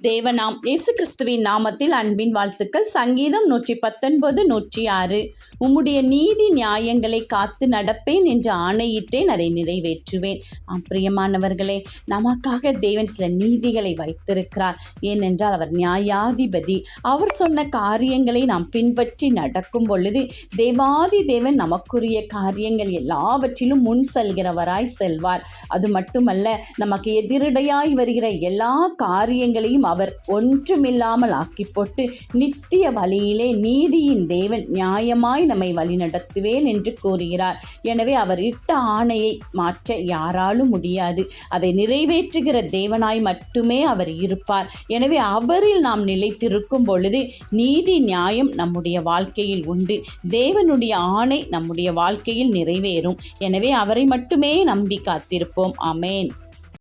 தேவனாம் இயேசு கிறிஸ்துவின் நாமத்தில் அன்பின் வாழ்த்துக்கள். சங்கீதம் 119 106. உம்முடைய நீதி நியாயங்களை காத்து நடப்பேன் என்று ஆணையிட்டேன், அதை நிறைவேற்றுவேன். பிரியமானவர்களே, நமக்காக தேவன் சில நீதிகளை வைத்திருக்கிறார். ஏனென்றால் அவர் நியாயாதிபதி. அவர் சொன்ன காரியங்களை நாம் பின்பற்றி நடக்கும் பொழுது தேவாதி தேவன் நமக்குரிய காரியங்கள் எல்லாவற்றிலும் முன் செல்கிறவராய் செல்வார். அது மட்டுமல்ல, நமக்கு எதிரடையாய் வருகிற எல்லா காரியங்களையும் அவர் ஒன்றுமில்லாமல் ஆக்கி போட்டு நித்திய வழியிலே நீதியின் தேவன் நியாயமாய் நம்மை வழிநடத்துவேன் என்று கூறுகிறார். எனவே அவர் இட்ட ஆணையை மாற்ற யாராலும் முடியாது. அதை நிறைவேற்றுகிற தேவனாய் மட்டுமே அவர் இருப்பார். எனவே அவரில் நாம் நிலைத்திருக்கும் பொழுது நீதி நியாயம் நம்முடைய வாழ்க்கையில் உண்டு. தேவனுடைய ஆணை நம்முடைய வாழ்க்கையில் நிறைவேறும். எனவே அவரை மட்டுமே நம்பி காத்திருப்போம். ஆமென்.